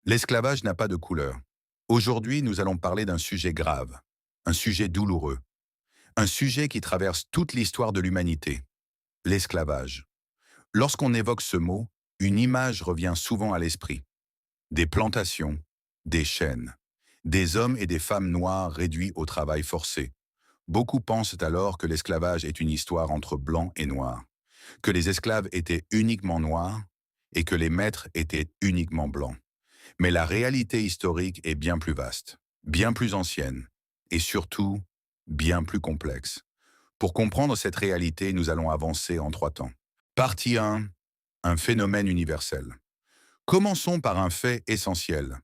L'esclavage n'a pas de couleur. Aujourd'hui, nous allons parler d'un sujet grave, un sujet douloureux, un sujet qui traverse toute l'histoire de l'humanité, l'esclavage. Lorsqu'on évoque ce mot, une image revient souvent à l'esprit. Des plantations, des chaînes, des hommes et des femmes noirs réduits au travail forcé. Beaucoup pensent alors que l'esclavage est une histoire entre blancs et noirs, que les esclaves étaient uniquement noirs et que les maîtres étaient uniquement blancs. Mais la réalité historique est bien plus vaste, bien plus ancienne et surtout bien plus complexe. Pour comprendre cette réalité, nous allons avancer en trois temps. Partie 1, un phénomène universel. Commençons par un fait essentiel.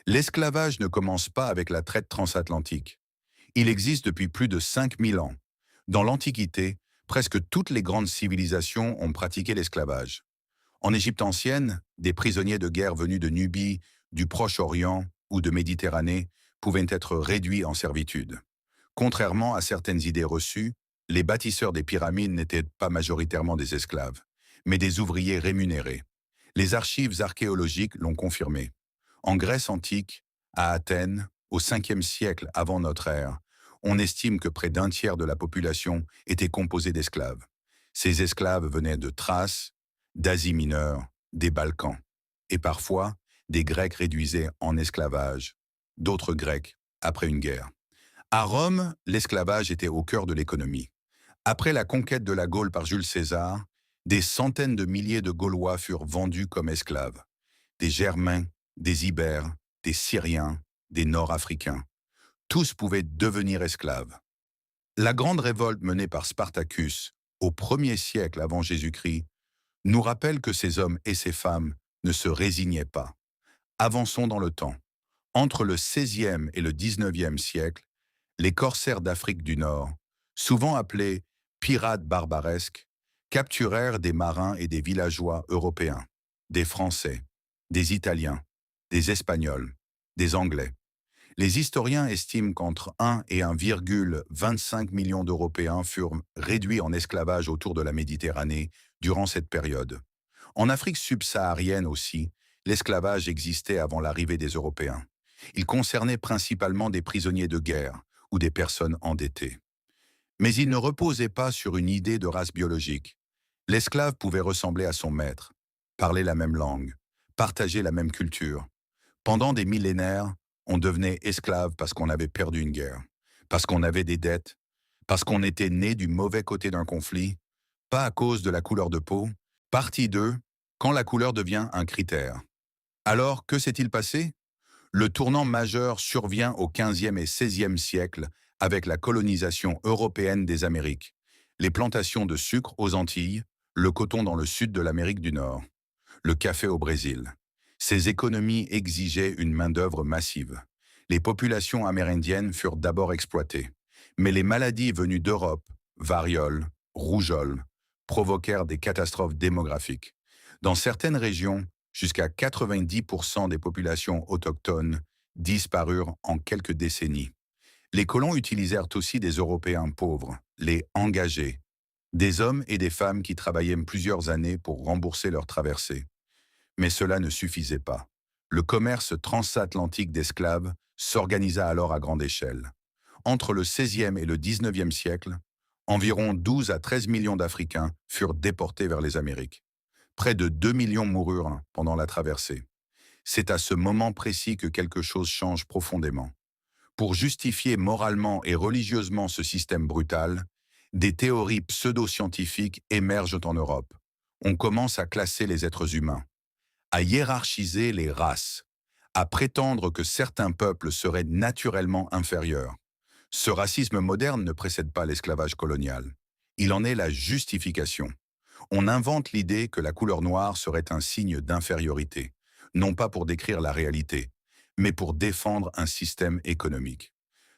L'esclavage ne commence pas avec la traite transatlantique. Il existe depuis plus de 5000 ans. Dans l'Antiquité, presque toutes les grandes civilisations ont pratiqué l'esclavage. En Égypte ancienne, des prisonniers de guerre venus de Nubie, du Proche-Orient ou de Méditerranée pouvaient être réduits en servitude. Contrairement à certaines idées reçues, les bâtisseurs des pyramides n'étaient pas majoritairement des esclaves, mais des ouvriers rémunérés. Les archives archéologiques l'ont confirmé. En Grèce antique, à Athènes, au 5e siècle avant notre ère, on estime que près d'un tiers de la population était composée d'esclaves. Ces esclaves venaient de Thrace, d'Asie mineure, des Balkans, et parfois des Grecs réduisés en esclavage, d'autres Grecs après une guerre. À Rome, l'esclavage était au cœur de l'économie. Après la conquête de la Gaule par Jules César, des centaines de milliers de Gaulois furent vendus comme esclaves. Des Germains, des Ibères, des Syriens, des Nord-Africains. Tous pouvaient devenir esclaves. La grande révolte menée par Spartacus au 1er siècle avant Jésus-Christ nous rappelle que ces hommes et ces femmes ne se résignaient pas. Avançons dans le temps. Entre le 16e et le 19e siècle, les corsaires d'Afrique du Nord, souvent appelés pirates barbaresques, capturèrent des marins et des villageois européens, des Français, des Italiens, des Espagnols, des Anglais. Les historiens estiment qu'entre 1 et 1,25 million d'Européens furent réduits en esclavage autour de la Méditerranée durant cette période. En Afrique subsaharienne aussi, l'esclavage existait avant l'arrivée des Européens. Il concernait principalement des prisonniers de guerre ou des personnes endettées. Mais il ne reposait pas sur une idée de race biologique. L'esclave pouvait ressembler à son maître, parler la même langue, partager la même culture. Pendant des millénaires, on devenait esclave parce qu'on avait perdu une guerre, parce qu'on avait des dettes, parce qu'on était né du mauvais côté d'un conflit, pas à cause de la couleur de peau. Partie 2, quand la couleur devient un critère. Alors, que s'est-il passé? Le tournant majeur survient au 15e et 16e siècle avec la colonisation européenne des Amériques, les plantations de sucre aux Antilles, le coton dans le sud de l'Amérique du Nord, le café au Brésil. Ces économies exigeaient une main-d'œuvre massive. Les populations amérindiennes furent d'abord exploitées, mais les maladies venues d'Europe, variole, rougeole, provoquèrent des catastrophes démographiques. Dans certaines régions, jusqu'à 90% des populations autochtones disparurent en quelques décennies. Les colons utilisèrent aussi des Européens pauvres, les engagés, des hommes et des femmes qui travaillaient plusieurs années pour rembourser leur traversée. Mais cela ne suffisait pas. Le commerce transatlantique d'esclaves s'organisa alors à grande échelle. Entre le 16e et le 19e siècle, environ 12 à 13 millions d'Africains furent déportés vers les Amériques. Près de 2 millions moururent pendant la traversée. C'est à ce moment précis que quelque chose change profondément. Pour justifier moralement et religieusement ce système brutal, des théories pseudo-scientifiques émergent en Europe. On commence à classer les êtres humains, à hiérarchiser les races, à prétendre que certains peuples seraient naturellement inférieurs. Ce racisme moderne ne précède pas l'esclavage colonial. Il en est la justification. On invente l'idée que la couleur noire serait un signe d'infériorité, non pas pour décrire la réalité, mais pour défendre un système économique.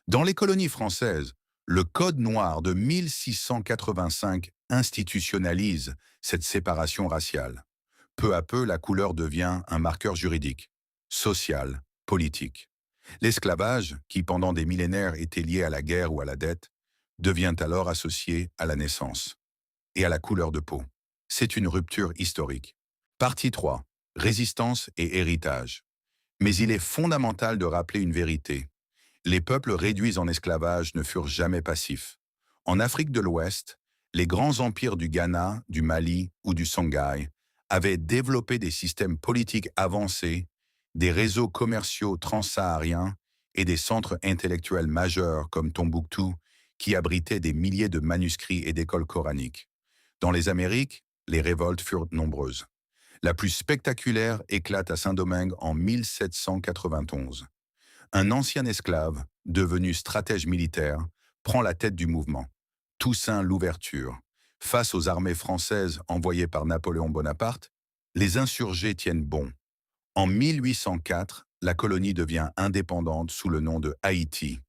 Dans les colonies françaises, le Code noir de 1685 institutionnalise cette séparation raciale. Peu à peu, la couleur devient un marqueur juridique, social, politique. L'esclavage, qui pendant des millénaires était lié à la guerre ou à la dette, devient alors associé à la naissance et à la couleur de peau. C'est une rupture historique. Partie 3. Résistance et héritage. Mais il est fondamental de rappeler une vérité. Les peuples réduits en esclavage ne furent jamais passifs. En Afrique de l'Ouest, les grands empires du Ghana, du Mali ou du Songhai avaient développé des systèmes politiques avancés, des réseaux commerciaux transsahariens et des centres intellectuels majeurs comme Tombouctou, qui abritaient des milliers de manuscrits et d'écoles coraniques. Dans les Amériques, les révoltes furent nombreuses. La plus spectaculaire éclate à Saint-Domingue en 1791. Un ancien esclave, devenu stratège militaire, prend la tête du mouvement. Toussaint Louverture. Face aux armées françaises envoyées par Napoléon Bonaparte, les insurgés tiennent bon. En 1804, la colonie devient indépendante sous le nom de Haïti.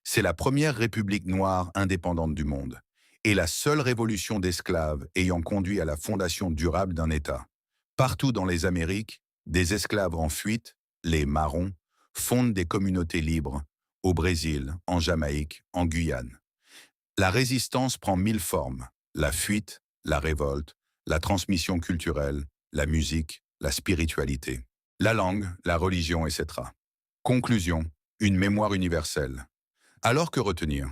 C'est la première république noire indépendante du monde et la seule révolution d'esclaves ayant conduit à la fondation durable d'un État. Partout dans les Amériques, des esclaves en fuite, les marrons, fondent des communautés libres, au Brésil, en Jamaïque, en Guyane. La résistance prend 1000 formes, la fuite, la révolte, la transmission culturelle, la musique, la spiritualité, la langue, la religion, etc. Conclusion, une mémoire universelle. Alors que retenir?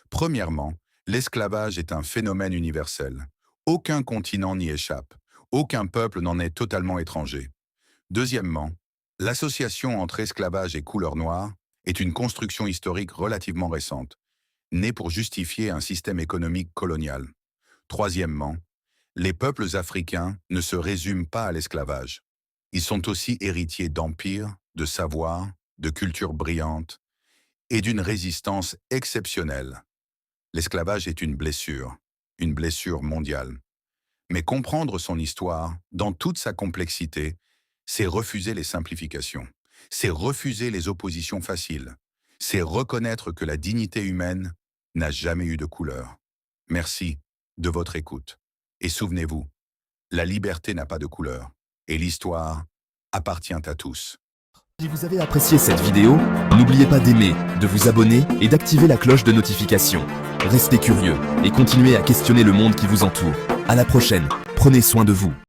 Premièrement, l'esclavage est un phénomène universel. Aucun continent n'y échappe. Aucun peuple n'en est totalement étranger. Deuxièmement, l'association entre esclavage et couleur noire est une construction historique relativement récente, née pour justifier un système économique colonial. Troisièmement, les peuples africains ne se résument pas à l'esclavage. Ils sont aussi héritiers d'empires, de savoirs, de cultures brillantes et d'une résistance exceptionnelle. L'esclavage est une blessure mondiale. Mais comprendre son histoire, dans toute sa complexité, c'est refuser les simplifications, c'est refuser les oppositions faciles, c'est reconnaître que la dignité humaine n'a jamais eu de couleur. Merci de votre écoute. Et souvenez-vous, la liberté n'a pas de couleur, et l'histoire appartient à tous. Si vous avez apprécié cette vidéo, n'oubliez pas d'aimer, de vous abonner et d'activer la cloche de notification. Restez curieux et continuez à questionner le monde qui vous entoure. À la prochaine, prenez soin de vous.